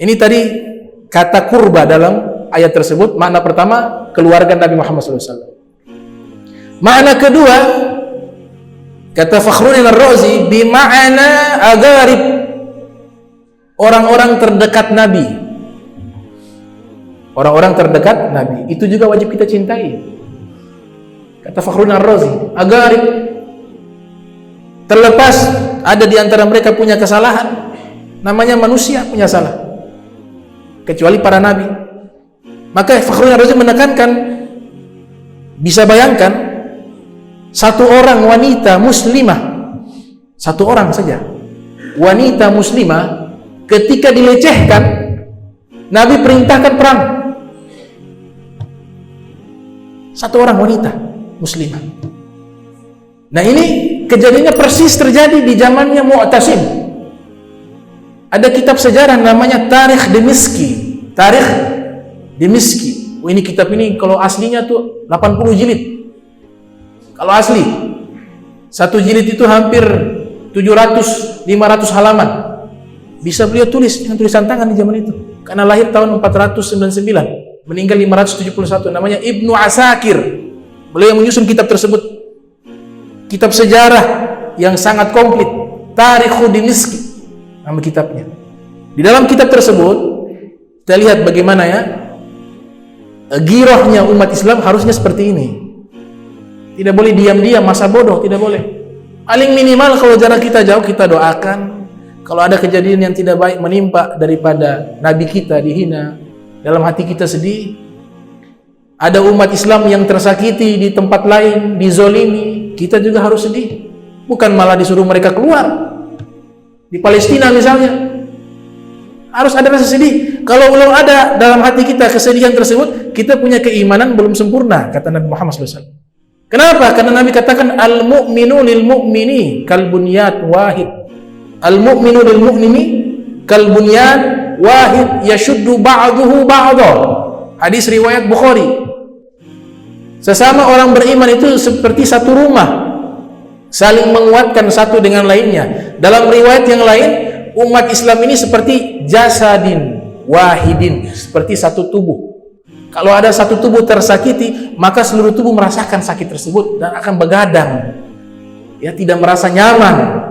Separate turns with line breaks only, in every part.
Ini tadi kata kurba dalam ayat tersebut. Makna pertama, keluarga Nabi Muhammad SAW. Makna kedua, kata Fakhruddin Ar-Razi, bima'ana agarib, orang-orang terdekat Nabi. Orang-orang terdekat Nabi itu juga wajib kita cintai. Kata Fakhruddin Ar-Razi, agarib, terlepas ada di antara mereka punya kesalahan, namanya manusia punya salah, kecuali para nabi. Maka Fakhruddin Ar-Razi menekankan, bisa bayangkan satu orang wanita muslimah, satu orang saja wanita muslimah, ketika dilecehkan, Nabi perintahkan perang. Satu orang wanita muslimah. Nah, ini kejadiannya persis terjadi di zamannya Mu'tasim. Ada kitab sejarah namanya Tarikh Dimishki. Tarikh Dimishki. Ini kitab ini kalau aslinya tuh 80 jilid. Kalau asli, satu jilid itu hampir 700-500 halaman. Bisa beliau tulis dengan tulisan tangan di zaman itu. Karena lahir tahun 499, meninggal 571. Namanya Ibnu Asakir. Beliau menyusun kitab tersebut. Kitab sejarah yang sangat komplit. Tarikh Dimishki nama kitabnya. Di dalam kitab tersebut kita lihat bagaimana ya girohnya umat Islam harusnya seperti ini. Tidak boleh diam-diam, masa bodoh, tidak boleh. Paling minimal kalau jarak kita jauh, kita doakan. Kalau ada kejadian yang tidak baik menimpa daripada Nabi kita dihina, dalam hati kita sedih. Ada umat Islam yang tersakiti di tempat lain, dizolimi, kita juga harus sedih. Bukan malah disuruh mereka keluar. Di Palestina misalnya, harus ada rasa sedih. Kalau belum ada dalam hati kita kesedihan tersebut, kita punya keimanan belum sempurna, kata Nabi Muhammad SAW. Kenapa? Karena Nabi katakan al-mu'minu lil mu'mini kal bunyan wahid. Al-mu'minu lil mu'mini kal bunyan wahid yashuddu ba'duhu ba'dha. Hadis riwayat Bukhari. Sesama orang beriman itu seperti satu rumah, saling menguatkan satu dengan lainnya. Dalam riwayat yang lain, umat Islam ini seperti jasadin wahidin, seperti satu tubuh. Kalau ada satu tubuh tersakiti, maka seluruh tubuh merasakan sakit tersebut dan akan begadang. Ya, tidak merasa nyaman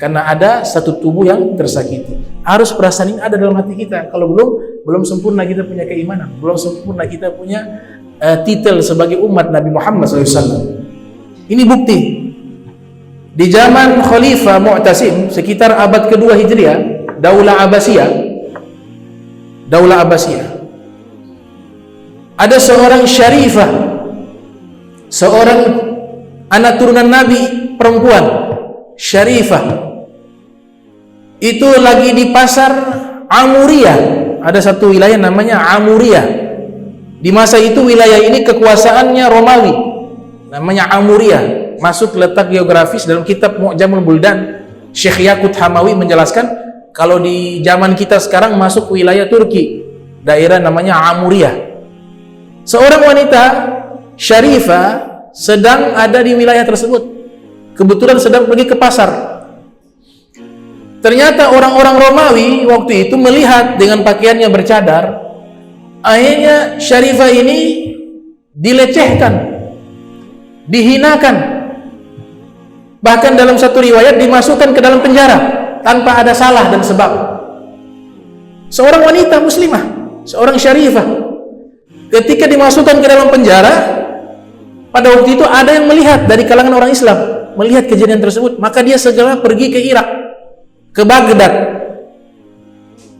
karena ada satu tubuh yang tersakiti. Harus perasaan ini ada dalam hati kita. Kalau belum sempurna kita punya keimanan, belum sempurna kita punya titel sebagai umat Nabi Muhammad SAW. Ini bukti. Di zaman Khalifah Mu'tasim sekitar abad kedua Hijriah, Daulah Abbasiyah. Ada seorang syarifah, seorang anak turunan Nabi perempuan, syarifah. Itu lagi di pasar Amuriyah. Ada satu wilayah namanya Amuriyah. Di masa itu wilayah ini kekuasaannya Romawi, namanya Amuriyah. Masuk letak geografis dalam kitab Mu'jamul Buldan. Syekh Yaqut Hamawi menjelaskan kalau di zaman kita sekarang masuk wilayah Turki, daerah namanya Amuriyah. Seorang wanita syarifah sedang ada di wilayah tersebut. Kebetulan sedang pergi ke pasar. Ternyata orang-orang Romawi waktu itu melihat dengan pakaiannya bercadar. Akhirnya syarifah ini dilecehkan, dihinakan. Bahkan dalam satu riwayat dimasukkan ke dalam penjara tanpa ada salah dan sebab. Seorang wanita muslimah, seorang syarifah, ketika dimasukkan ke dalam penjara, pada waktu itu ada yang melihat dari kalangan orang Islam, melihat kejadian tersebut, maka dia segera pergi ke Irak, ke Baghdad.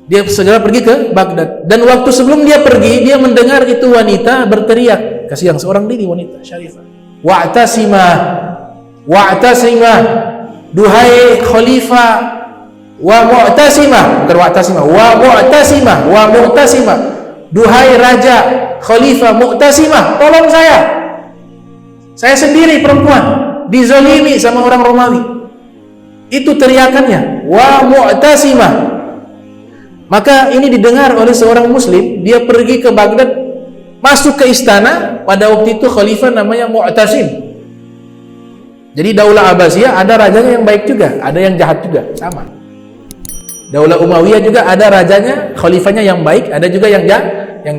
Dia segera pergi ke Baghdad. Dan waktu sebelum dia pergi, dia mendengar itu wanita berteriak, kasihan seorang diri wanita syarifah. Wa'tasimah, wa'tasimah, duhai khalifah, wa mu'tasimah, bukan wa'tasimah, wa mu'tasimah, wa mu'tasimah. Duhai raja, khalifah, mu'tasimah, tolong saya sendiri perempuan, dizalimi sama orang Romawi. Itu teriakannya, wa mu'tasimah. Maka ini didengar oleh seorang muslim. Dia pergi ke Baghdad, masuk ke istana. Pada waktu itu khalifah namanya Mu'tasim. Jadi Daulah Abbasiyah ada rajanya yang baik juga, ada yang jahat juga, sama. Daulah Umayyah juga ada rajanya, khalifahnya yang baik, ada juga yang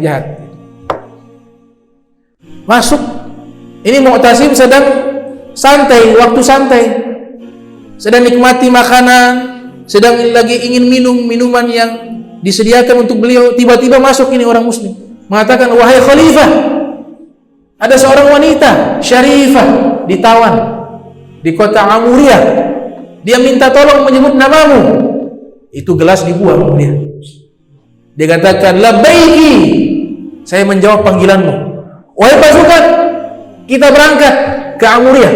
jahat. Masuk. Ini Mu'tasim sedang santai, waktu santai. Sedang nikmati makanan, sedang lagi ingin minum minuman yang disediakan untuk beliau. Tiba-tiba masuk ini orang muslim, mengatakan, wahai khalifah, ada seorang wanita syarifah ditawan di kota Amuriyah. Dia minta tolong menyebut namamu. Itu gelas dibuang dia. Dia katakan, labbaiki, saya menjawab panggilanmu. Wahai pasukan, kita berangkat ke Amuriyah.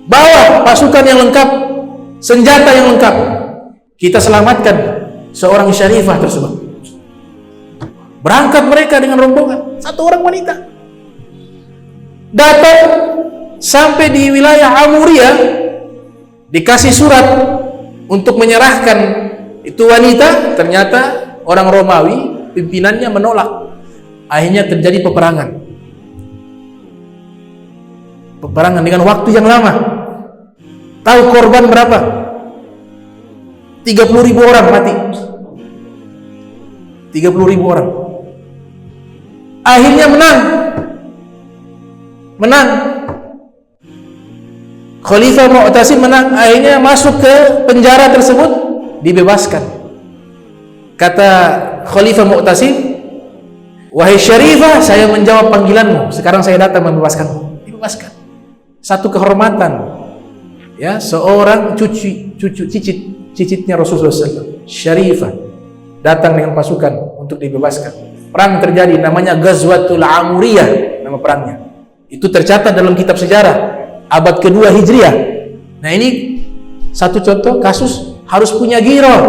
Bawa pasukan yang lengkap, senjata yang lengkap. Kita selamatkan seorang syarifah tersebut. Berangkat mereka dengan rombongan, satu orang wanita. Datang sampai di wilayah Amuriyah, dikasih surat untuk menyerahkan itu wanita. Ternyata orang Romawi, pimpinannya menolak. Akhirnya terjadi peperangan dengan waktu yang lama. Tahu korban berapa? 30.000 orang mati. 30.000 orang. Akhirnya menang. Khalifah Mu'tasim menang. Akhirnya masuk ke penjara tersebut, dibebaskan. Kata Khalifah Mu'tasim, wahai Syarifah, saya menjawab panggilanmu. Sekarang saya datang membebaskanmu. Dibebaskan. Satu kehormatan. Ya, seorang cicitnya Rasulullah SAW, Syarifah, datang dengan pasukan untuk dibebaskan. Perang terjadi, namanya Ghazwatul Amuriyah, nama perangnya. Itu tercatat dalam kitab sejarah abad kedua Hijriah. Nah, ini satu contoh kasus harus punya ghirah.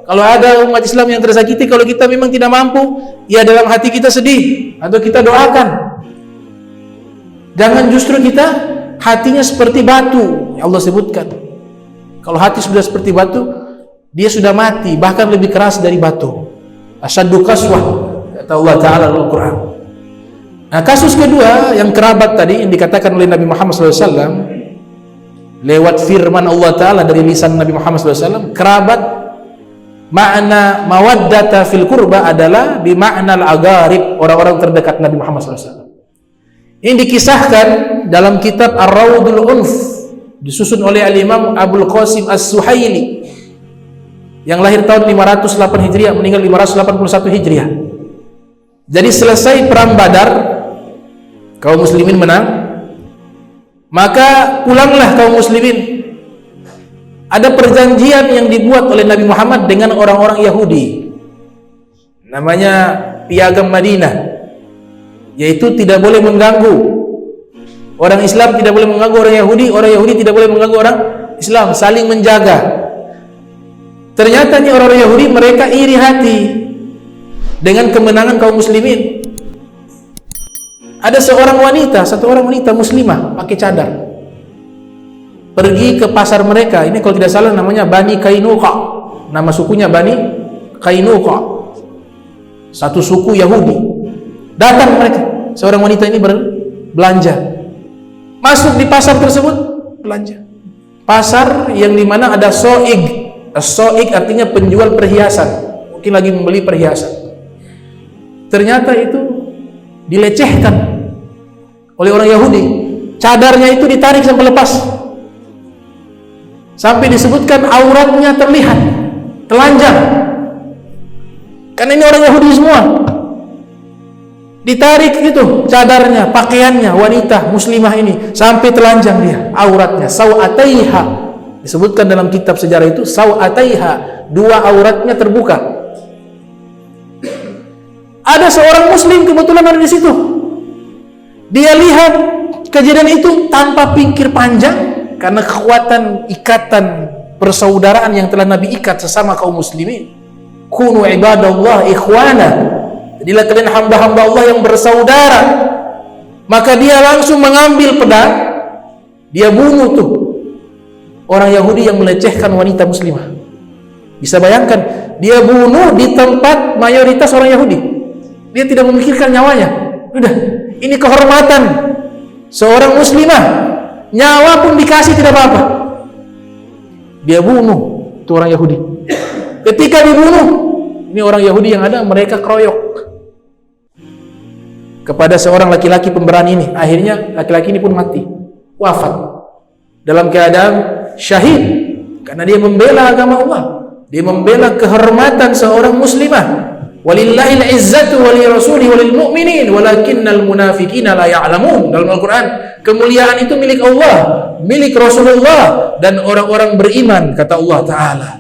Kalau ada umat Islam yang tersakiti, kalau kita memang tidak mampu, ya dalam hati kita sedih atau kita doakan. Jangan justru kita hatinya seperti batu. Allah sebutkan, kalau hati sudah seperti batu, dia sudah mati, bahkan lebih keras dari batu. Asyaddu qaswah, kata Allah Ta'ala dalam Al-Quran. Nah, kasus kedua yang kerabat tadi yang dikatakan oleh Nabi Muhammad SAW lewat firman Allah Ta'ala dari lisan Nabi Muhammad SAW, kerabat makna mawaddata fil kurba adalah bima'na al-agharib, orang-orang terdekat Nabi Muhammad SAW. Ini dikisahkan dalam kitab Ar-Rawdul Unf, disusun oleh Al-Imam Abul Qasim As-Suhaili yang lahir tahun 508 Hijriah, meninggal 581 Hijriah. Jadi selesai perang Badar, kaum muslimin menang, maka pulanglah kaum muslimin. Ada perjanjian yang dibuat oleh Nabi Muhammad dengan orang-orang Yahudi, namanya Piagam Madinah, yaitu tidak boleh mengganggu orang Islam, tidak boleh mengganggu orang Yahudi tidak boleh mengganggu orang Islam, saling menjaga. Ternyata nih orang Yahudi, mereka iri hati dengan kemenangan kaum muslimin. Ada satu orang wanita muslimah pakai cadar, pergi ke pasar mereka. Ini kalau tidak salah namanya Bani Qainuqa, nama sukunya Bani Qainuqa, satu suku Yahudi. Datang mereka, seorang wanita ini berbelanja, masuk di pasar tersebut belanja. Pasar yang dimana ada so'ig. So'ig artinya penjual perhiasan, mungkin lagi membeli perhiasan. Ternyata itu dilecehkan oleh orang Yahudi. Cadarnya itu ditarik sampai lepas, sampai disebutkan auratnya terlihat, telanjang. Karena ini orang Yahudi semua. Ditarik itu cadarnya, pakaiannya, wanita muslimah ini sampai telanjang dia, auratnya, sawataiha. Disebutkan dalam kitab sejarah itu, sawataiha, dua auratnya terbuka. Ada seorang muslim kebetulan ada di situ. Dia lihat kejadian itu tanpa pikir panjang, karena kekuatan ikatan persaudaraan yang telah Nabi ikat sesama kaum muslimin. Kunu ibadallah ikhwana, jadilah kalian hamba-hamba Allah yang bersaudara. Maka dia langsung mengambil pedang, dia bunuh tuh orang Yahudi yang melecehkan wanita muslimah. Bisa bayangkan, dia bunuh di tempat mayoritas orang Yahudi. Dia tidak memikirkan nyawanya. Udah, ini kehormatan seorang muslimah, nyawa pun dikasih tidak apa-apa. Dia bunuh itu orang Yahudi. Ketika dibunuh, ini orang Yahudi yang ada, mereka keroyok kepada seorang laki-laki pemberani ini. Akhirnya laki-laki ini pun mati, wafat dalam keadaan syahid karena dia membela agama Allah, dia membela kehormatan seorang muslimah. Walillahil izzatu wa lirasulihi wa lil mu'minin walakinnal munafiqina la ya'lamun. Dalam Al-Qur'an, kemuliaan itu milik Allah, milik Rasulullah dan orang-orang beriman, kata Allah Ta'ala.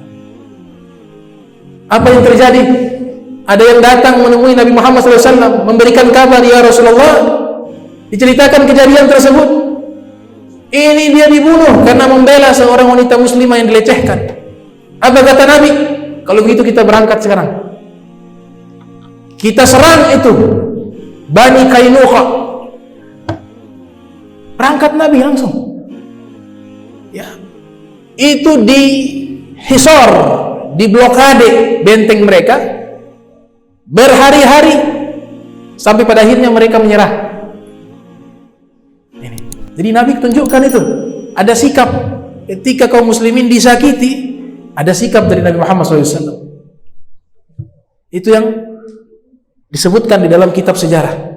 Apa yang terjadi? Ada yang datang menemui Nabi Muhammad SAW, memberikan kabar, ya Rasulullah, diceritakan kejadian tersebut. Ini dia dibunuh karena membela seorang wanita muslimah yang dilecehkan. Apa kata Nabi? Kalau begitu kita berangkat sekarang, kita serang itu Bani Qainuqa. Berangkat Nabi langsung. Ya. Itu di hisor, di blokade benteng mereka berhari-hari sampai pada akhirnya mereka menyerah. Ini. Jadi Nabi tunjukkan itu. Ada sikap ketika kaum muslimin disakiti, ada sikap dari Nabi Muhammad SAW. Itu yang disebutkan di dalam kitab sejarah.